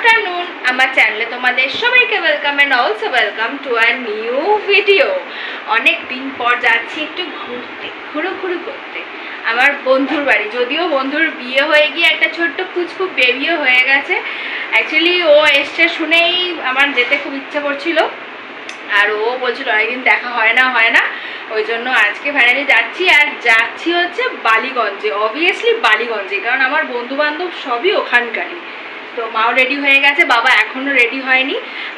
Afternoon আমার চ্যানেলে তোমাদের সবাইকে welcome and also welcome to a new video. অনেক দিন পর যাচ্ছি একটু ঘুরতে, ঘুরু করতে আমার বন্ধুর বাড়ি। যদিও বন্ধুর বিয়ে হয়ে গিয়ে একটা ছোট্ট কুচকু বেবিও হয়ে গেছে। অ্যাকচুয়ালি ও এসছে শুনেই আমার যেতে খুব ইচ্ছা করছিল, আর ও বলছিল অনেকদিন দেখা হয় না, ওই জন্য আজকে ফাইনালি যাচ্ছি। আর যাচ্ছি হচ্ছে বালিগঞ্জে, অবভিয়াসলি বালিগঞ্জে, কারণ আমার বন্ধু বান্ধব সবই ওখানকারই। তো মাও রেডি হয়ে গেছে, বাবা এখনও রেডি হয়নি।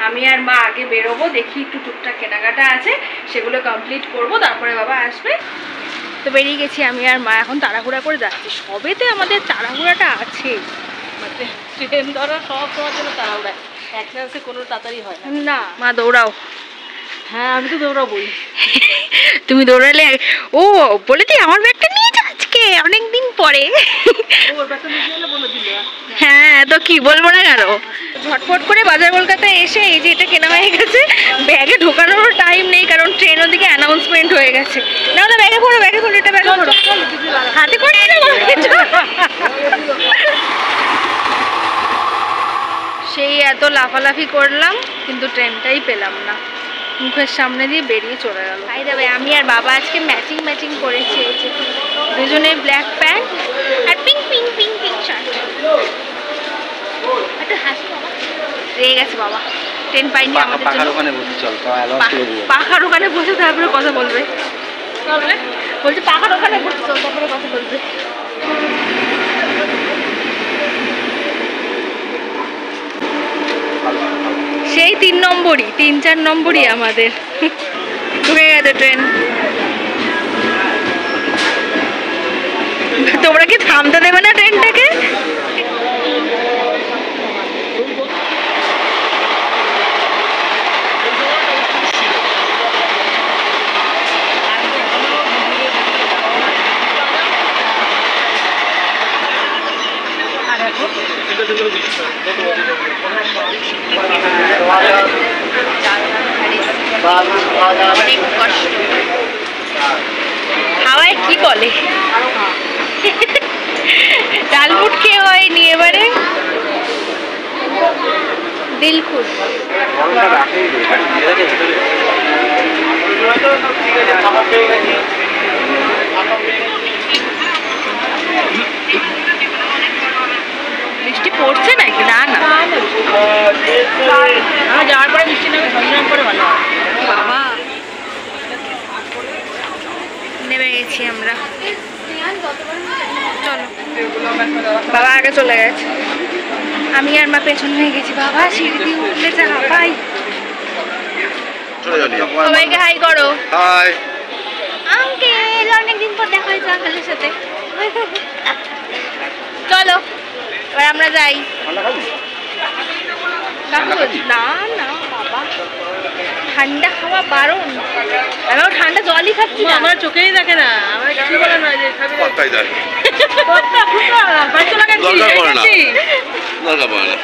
আমি আর মা আগে বেরোবো, দেখি একটু টুকটাক কেনাকাটা আছে সেগুলো কমপ্লিট করব, তারপরে বাবা আসবে। তো বেরিয়ে গেছি আমি আর মা, এখন তাড়াহুড়া করে যাচ্ছি। সবেতে আমাদের তাড়াহুড়াটা আছে, মানে ট্রেন ধরা সব তোমার জন্য তাড়াহুড়া, একটা আছে কোনো তাড়াতাড়ি হয় না। মা দৌড়াও। হ্যাঁ আমি তো দৌড়াবোই। তুমি দৌড়ালে ও বলেছি আমার ব্যাগটা নিয়ে যা আজকে অনেকদিন পরে। হ্যাঁ তো কি বলবো না কেন। ঝটফট করে বাজার কলকাতা এসে এই যে এটা কেনা হয়ে গেছে, ব্যাগে ঢোকানোর টাইম নেই কারণ ট্রেন ওদিকে অ্যানাউন্সমেন্ট হয়ে গেছে। না না ব্যাগে পড়ো, ব্যাগে পড়ো, এটা ব্যাগে পড়ো, হাতে করে সেই এত লাফালাফি করলাম কিন্তু ট্রেনটাই পেলাম না, মুখের সামনে দিয়ে বেরিয়ে চলে গেল। ভাই দেবে আমি আর বাবা আজকে ম্যাচিং করেছি, দুজনে ব্ল্যাক প্যান্ট আর পিঙ্ক শার্ট। একটু হাসি বাবা, রেগে গেছে বাবা, ট্রেন পাইনি আমাদের জন্য। পাখার ওখানে বসে তারপরে কথা বলবে, বলছে পাখার ওখানে বসে চল তারপরে কথা বলবে। সেই 3-4 নম্বরই আমাদের ঢুকে গেছে ট্রেন। তোমরা কি থামতে দেবে না ট্রেনটাকে? অনেক কষ্ট। হাওয়ায় কি বলে, ডালমুট খেয়ে হয়নি এবারে দিল খুশ। বৃষ্টি পড়ছে নাকি? না না যাওয়ার পরে বৃষ্টি নেমে ঝমঝম করে ভালো। বাবা নেমে গেছি আমরা, চলো। বাবা আগে চলে গেছে, আমি আর মা পেছন হয়ে গেছি। বাবা সিঁড়ি দিয়ে উঠলে যা হাঁপাই। সবাইকে হাই করো। হাই আঙ্কেল, অনেকদিন পর দেখা হয়েছে আঙ্কেলের সাথে। চলো এবার আমরা যাই। না না বাবা, ঠান্ডা খাওয়া বারণ। আমিও ঠান্ডা জলই খাচ্ছি না, আমার চোখেই দেখে না, আমার কিছু বলে না যে খাবি পাত্তাই দেয় বাচ্চা লাগাচ্ছি দরকার পড়ে না, দরকার পড়ে না।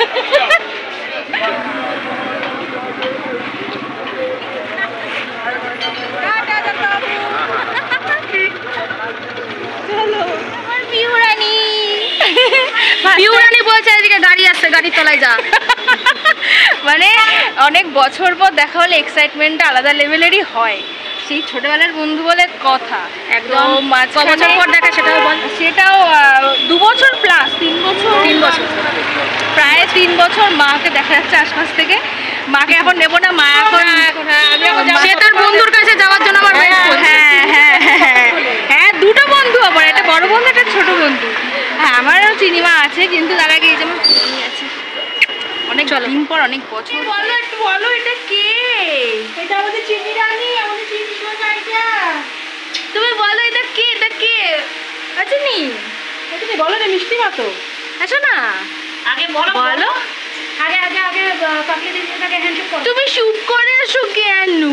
পিউরানি বলছে এদিকে গাড়ি আসছে, গাড়ির তলায় যা। মানে অনেক বছর পর দেখা হলে এক্সাইটমেন্টটা আলাদা লেভেলেরই হয়। সেই ছোটবেলার বন্ধু বলে কথা, একদম বছর পর দেখা, সেটাও 2 বছর প্লাস 3 বছর, প্রায় 3 বছর। মাকে দেখা যাচ্ছে আশপাশ থেকে। মাকে এখন নেবো না, মা এখন সে তার বন্ধুর কাছে যাওয়ার জন্য আমার ওয়েট করছে। হ্যাঁ 2টো বন্ধু, আবার একটা বড় বন্ধু একটা ছোট বন্ধু। হ্যাঁ আমারও চিনিমা আছে, কিন্তু তার আগে এই যেমন আছে অনেক দিন পর, অনেক বছর। একটু বলো এটা কে? এটা আমাদের চিনি রানী, আমাদের চিনি সোনা। এটা তুমি বলো এটা কে? এটা কে? আচ্ছা নি তুমি বলো রে, মিষ্টি মা তো। আচ্ছা না আগে বলো বলো, আগে পাখি দিদির কাছে হ্যান্ডশেক করো। তুমি চুপ করে আসো কেন?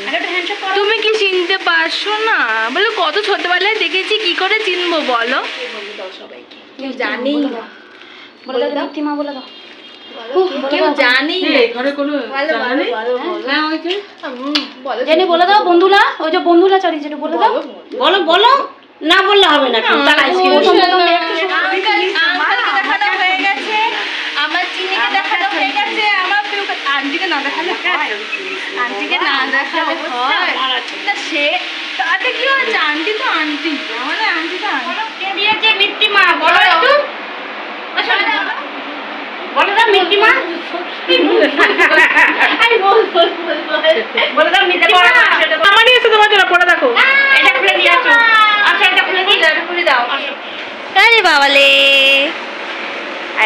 আগে একটা হ্যান্ডশেক করো। তুমি কি চিনতে পারছো না? বলো কত ছোটবেলায় দেখেছি, কি করে চিনবো বলো? কেউ জানেই না, বলে দাও মিষ্টি মা, বলে দাও। কেউ জানেই না। ঘরে কোনো হ্যাঁ ওই যে জেনে বলে দাও বন্ধুরা, ওই যে বন্ধুরা চারি যেটা বলে দাও। বলো না বললে হবে না। আমার চিনিকে দেখানো সে তাতে কি হয়েছে? আন্টি তো আন্টি, আমাদের আন্টি তো আন্টি। কে দিয়েছে মিষ্টি মা? বলো একটু। বলো দাও মিষ্টি মা। বলো দাও মিষ্টি মা। আমারই এসে তোমার জন্য পড়ে দেখো। এটা খুলে দিয়েছো। আচ্ছা এটা খুলে দিই। এটা খুলে দাও। আরে বাবালে,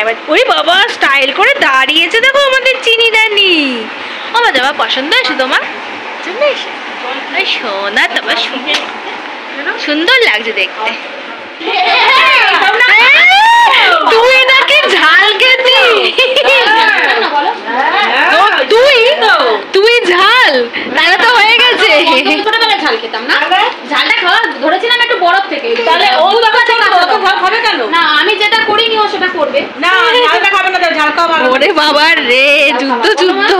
এবার ওই বাবা স্টাইল করে দাঁড়িয়েছে দেখো আমাদের চিনি রানী। আমার জামা পছন্দ হয়েছে তোমার? পছন্দ হয়েছে? ওই সোনা তোমার সুন্দর লাগছে দেখতে। তুই নাকি ঝাল খেতি? তুই ঝাল? তাহলে তো হয়ে গেছে। ছোটবেলায় ঝাল খেতাম না, ঝালটা খাওয়া ধরেছিলাম একটু বরফ থেকে। তাহলে ও হবে কেন? না আমি যেটা করিনি ও সেটা করবে। না ঝালটা খাবে না, ঝাল খাওয়া ভালো। ওরে বাবা রে, যুদ্ধ যুদ্ধ।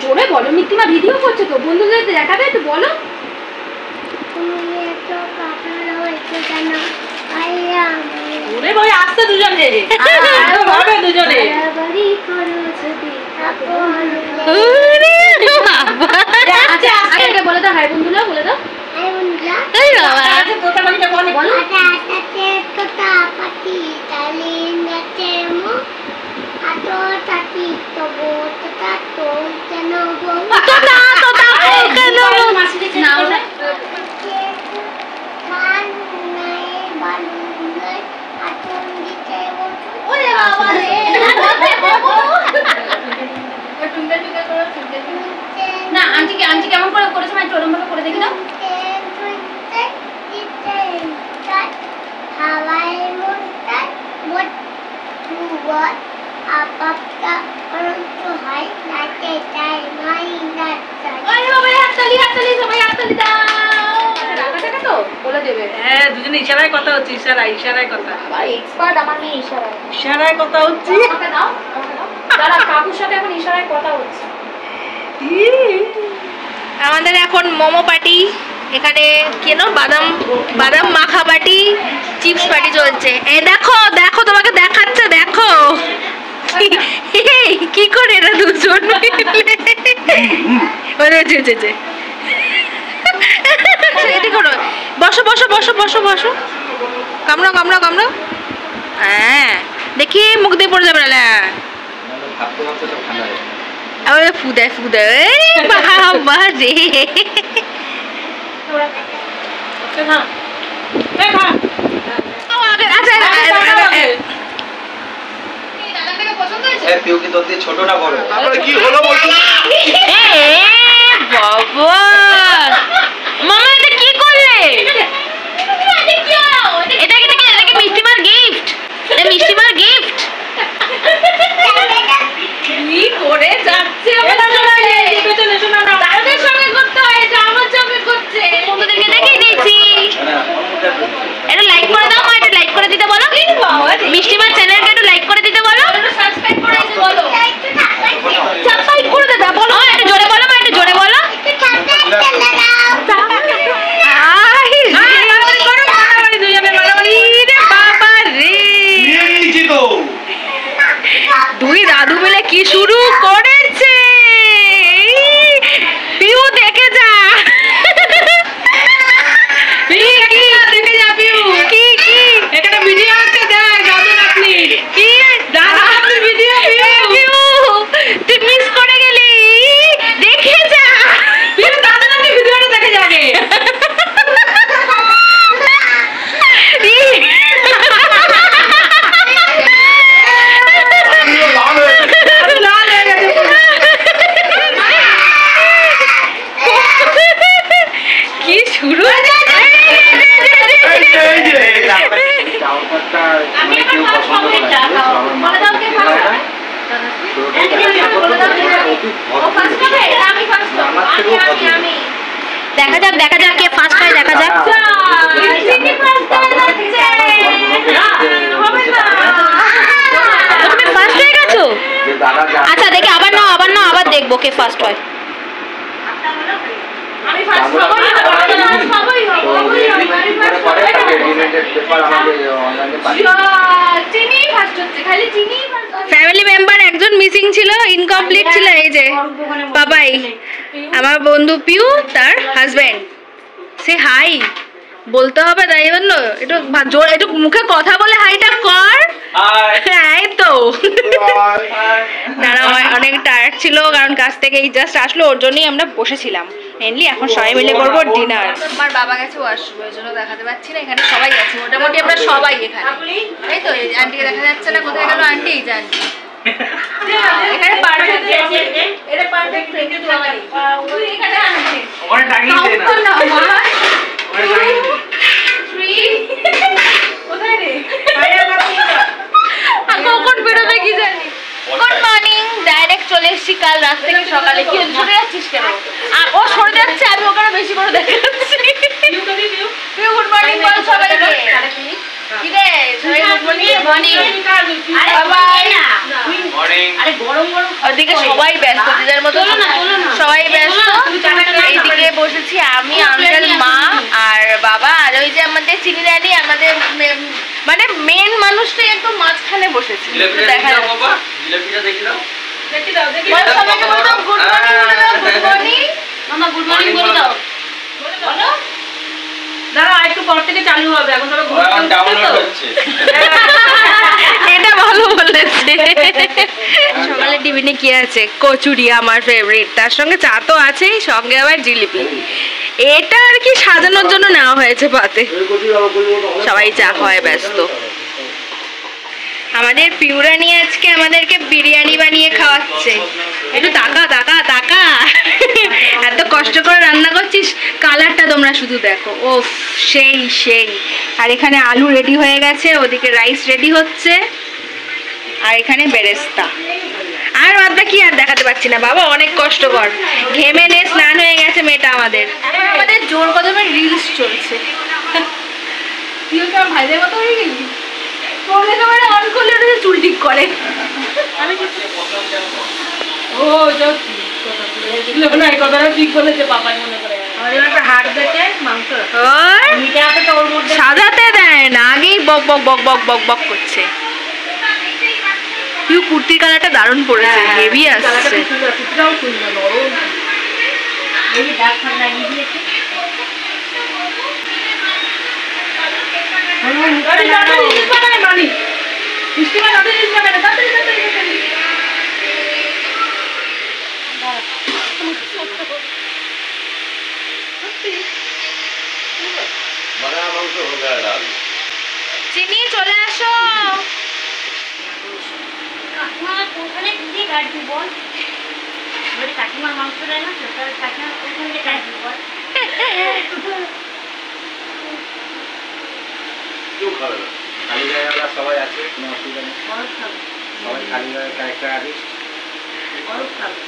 জোরে বলো, মিত্তিমা ভিডিও করছে তো, বন্ধুদের দেখাবে তো, বলো। ওরে ভাই আসতে দুজনে ভাবে দুজনে। আগে বলে দাও হাই বন্ধুরা, বলে দাও। না আন্টি কেমন করে করেছে মানে ওরকম ভাবে করে দেখি দাও। বলে দেবে। হ্যাঁ দুজনে ইশারায় কথা হচ্ছে, ইশারায় কথা। এক্সপার্ট আমার মেয়ে ইশারায়। ইশারায় কথা হচ্ছে। আমাকে দাও। দাঁড়া, কাকুর সাথে এখন ইশারায় কথা হচ্ছে। আমাদের এখন মোমো পার্টি, এখানে কেন বাদাম বাদাম মাখা পার্টি, চিপস পার্টি চলছে। এই দেখো দেখো, তোমাকে দেখাচ্ছে দেখো। কি করে এরা দুজন বসো বসো বসো বসো বসো, কামড়াও কামড়াও কামড়াও। হ্যাঁ দেখি মুখ দিয়ে পড়ে যাবে না। ফুদে ফুদে বাবা রে। ছোট না বড়? কি হলো বলতো? বাবা মামা এটা কি করলে? এটা কি মিষ্টিমার গিফট? এটা মিষ্টিমার গিফট। কি করে যাচ্ছে তাদের সঙ্গে করতে হয়, এটা আমার সঙ্গে করছে। বন্ধুদেরকে দেখিয়ে দিয়েছি। এটা লাইক করে দাও মা, এটা লাইক করে দিতে বলো। মিষ্টিমার চ্যানেলকে একটু লাইক করে দিতে বলো। সাবস্ক্রাইব করে দিতে বলো। সাবস্ক্রাইব করে দিতে বলো। একটু জোরে বলো মা, একটু জোরে বলো। দুই দাদু মিলে কি শুরু করেছে? পিউ দেখে যা, এখানে ভিডিও হচ্ছে, দেখ দাদু আপনি কি দাদা ভিডিও তুই মিস করে গেলি, দেখে যা। দাদু আপনি ভিডিওটা দেখে যাবে। কি শুরু? দেখা যাক দেখা যাক কে ফার্স্ট হয়, দেখা যাক। তুমি ফার্স্ট হয়ে গেছো? আচ্ছা দেখে আবার নাও, আবার নাও, আবার দেখবো কে ফার্স্ট হয়। ফ্যামিলি মেম্বার একজন মিসিং ছিল, ইনকমপ্লিট ছিল। এই যে বাবাই আমার বন্ধু পিউ তার হাজবেন্ড সে হাই বলতে হবে তাই জন্য একটু জোর একটু মুখে কথা বলে হাইটা কর। এই তো দাঁড়া অনেক টায়ার্ড ছিল কারণ কাছ থেকে এই জাস্ট আসলো ওর জন্যই আমরা বসেছিলাম মেনলি। এখন সবাই মিলে করবো ডিনার। আমার বাবা গেছে ওয়াশরুম ওই জন্য দেখাতে পাচ্ছি না, এখানে সবাই আছে মোটামুটি আমরা সবাই এখানে। এই তো আন্টিকে দেখা যাচ্ছে না, কোথায় গেল আন্টি? এই যে আন্টি এখানে পারফেক্ট এটা পারফেক্ট ফ্রেম তো আমারই ওই এখানে আছে ওখানে টাঙিয়ে দে না ওখানে টাঙিয়ে দে 3 কোথায় রে কখন বেরোবে কি জানি। গুড মর্নিং, ডাইরেক্ট চলে এসেছি কাল রাত থেকে সকালে। কি সরে যাচ্ছিস কেন? আর ও সরে যাচ্ছে আমি ওখানে বেশি করে দেখাচ্ছি। গুড মর্নিং বল সবাইকে। কি রে সবাই গুড মর্নিং। আরে বাবাই না মর্নিং। আরে গরম গরম ওদিকে সবাই ব্যস্ত দিদার মতো সবাই ব্যস্ত। এইদিকে বসেছি আমি আঙ্কেল মা আর বাবা আর ওই যে আমাদের চিনি রানী আমাদের মানে মেন মানুষটাই একদম মাঝখানে বসেছি। দেখা যাচ্ছে জিলাপিটা দেখি দাও দেখি দাও দেখি দাও সবাইকে বলো গুড মর্নিং। মামা গুড মর্নিং বলে দাও বলো। দাঁড়া একটু পর থেকে চালু হবে, এখন সবাই ঘুরতে ডাউনলোড হচ্ছে। এটা ভালো বলেছে। সকালে টিফিনে কি আছে? কচুরি আমার ফেভারিট, তার সঙ্গে চা তো আছেই, সঙ্গে আবার জিলিপি। এটা আর কি সাজানোর জন্য নেওয়া হয়েছে পাতে। সবাই চা খাওয়ায় ব্যস্ত। আমাদের পিউরানি আজকে আমাদেরকে বিরিয়ানি বানিয়ে খাওয়াচ্ছে। একটু তাকা তাকা তাকা এত কষ্ট করে রান্না করছিস, কালারটা তোমরা শুধু দেখো। ও সেই সেই। আর এখানে আলু রেডি হয়ে গেছে, ওদিকে রাইস রেডি হচ্ছে, আর এখানে বেরেস্তা। আর বাদটা কি আর দেখাতে পাচ্ছি না বাবা, অনেক কষ্টকর। ঘেমে নে স্নান হয়ে গেছে মেয়েটা আমাদের। আমাদের জোর কদমে রিলস চলছে। তুইও তো ভাইদের মতো হয়ে গেলি। ফোনে ক্যামেরা অন করলে ওটা চুল ঠিক করে। ও যতি কথা বলে না, এই কথাটা ঠিক বলেছে পাপাই মনে করে। আমাদের একটা হাট দেখে মাংস মিটাতে তো ওর মধ্যে সাজাতে দেয় না, আগেই বক বক বক বক বক বক করছে। তুই কুর্তির কালারটা দারুণ পড়েছে, হেভি আসছে। কুর্তিটাও সুন্দর নরম, এই ডাক ঠান্ডা লাগিয়ে দিয়েছে। আরে দাদা জিনিস বানায় মানি মিষ্টিমা দাদা জিনিস বানায় তাড়াতাড়ি তাড়াতাড়ি তাড়াতাড়ি বড়া মাংস হয়ে গেল। চিনি চলে আসো। কাকিমা কোনখানে দিয়ে কাটবি বল? বলি কাকিমার মাংস দেয় না তো, তাহলে কাকিমা কোনখানে কাটবি বল? কেউ খাবে না, খালি জায়গা সবাই আছে, কোনো অসুবিধা নেই। বরফ খাবো, সবাই খালি জায়গা একটা আনিস। বরফ খাবো।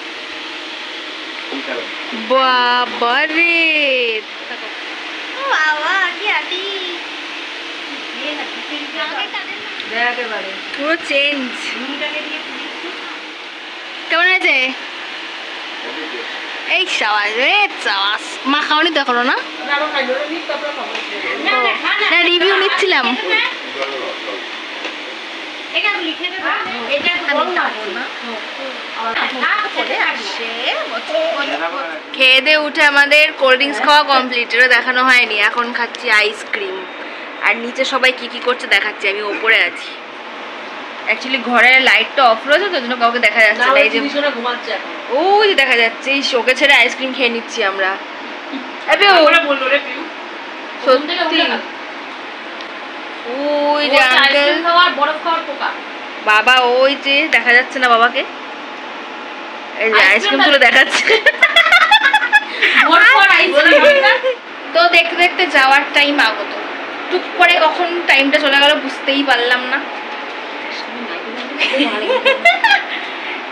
কি খাবে? বাবা রে বাবা কি আদি একেবারে পুরো চেঞ্জ। কেমন আছে? এই সাবাস রে সাবাস। মা খাওয়ানি তো এখনো না? আরো খাইলো নি তারপর খাবো। না রিভিউ নিচ্ছিলাম। এটা লিখে দেব, এটা বল না। খেয়ে দিয়ে উঠে আমাদের কোল্ড ড্রিঙ্কস খাওয়া কমপ্লিট, এটা দেখানো হয়নি। এখন খাচ্ছি আইসক্রিম, আর নিচে সবাই কি কি করছে দেখাচ্ছি। আমি ওপরে আছি, অ্যাকচুয়ালি ঘরের লাইটটা অফ রয়েছে তো, জন্য কাউকে দেখা যাচ্ছে না। এই যে ঘুমাচ্ছে এখন, ওই যে দেখা যাচ্ছে, এই শোকে ছেড়ে আইসক্রিম খেয়ে নিচ্ছি আমরা। বললো রে পিউ সত্যি ওই যে আঙ্কেল খাওয়ার বরফ খাওয়ার পোকা। বাবা ওই যে দেখা যাচ্ছে না বাবাকে, এই যে আইসক্রিম তুলে দেখাচ্ছে। তো দেখতে দেখতে যাওয়ার টাইম আগত, টুক করে কখন টাইমটা চলে গেল বুঝতেই পারলাম না।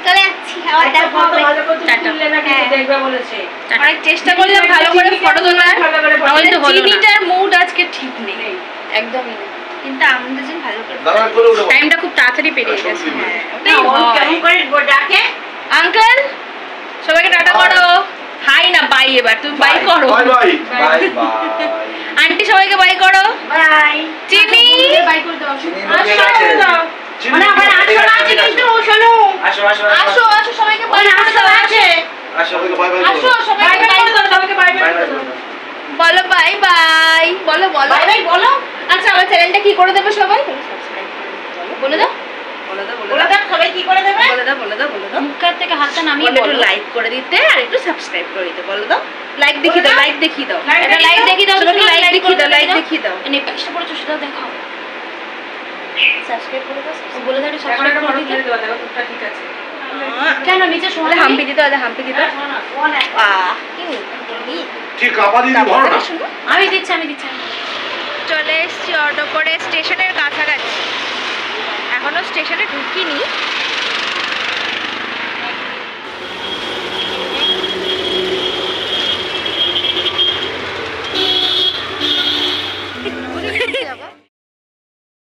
চলে যাচ্ছি, আবার দেখা হবে। অনেক চেষ্টা করলাম ভালো করে ফটো তোলার, আমাদের চিনিটার মুড আজকে ঠিক নেই একদমই, কিন্তু আমাদের জন্য ভালো করে টাইমটা খুব তাড়াতাড়ি পেরিয়ে গেছে। আঙ্কেল সবাইকে টাটা করো, হাই না বাই, এবার তুমি বাই করো। Bye bye bye bye. Aunty সবাইকে বাই করো। বাই। চিনি বাই করে দাও। চিনি নিয়ে গেছে। মানে আবার আসো আছে কিন্তু শোনো। আসো আসো আসো আসো সবাইকে বাই আসো আছে। আর সবাইকে বাই বাই আসো করো। সবাই বাই বাই করে দাও, সবাইকে বাই বাই বাই বাই করে করো। দাও। বলো বাই বাই, বলো বলো বাই বাই বলো। আচ্ছা আমার চ্যানেলটা কি করে দেবো সবাই? বলে দাও বলে দাও বলে দাও সবাই কি করে দেবে? বলে দাও বলে দাও বলে দাও। মুখের থেকে হাতটা নামিয়ে বলো একটু বলো। লাইক করে দিতে আর একটু সাবস্ক্রাইব করে দিতে, বলে দাও। লাইক দেখিয়ে দাও, লাইক দেখিয়ে দাও, Like এটা লাইক দেখিয়ে দাও, সবাইকে সবাই লাইক like দেখিয়ে দাও, করে লাইক দাও। দেখিয়ে দাও। এনে প্যাকটা পড়েছো সেটাও দেখাও। সাবস্ক্রাইব করে দাও। বলে দাও এখন সাবস্ক্রাইব একটা করে ফটো দিতে। তুলে দেওয়া, দেখো টুকটা ঠিক আছে। কেন নিচে শোনা তাহলে হাম্পি দিতে হবে, হাম্পি দিতে শোনো না। আহ কি ঠিক কাপা দিদি ধরো না। শুনো আমি দিচ্ছি আমি দিচ্ছি। চলে এসছি অটো করে স্টেশনের কাছাকাছি, এখনো স্টেশনে ঢুকিনি।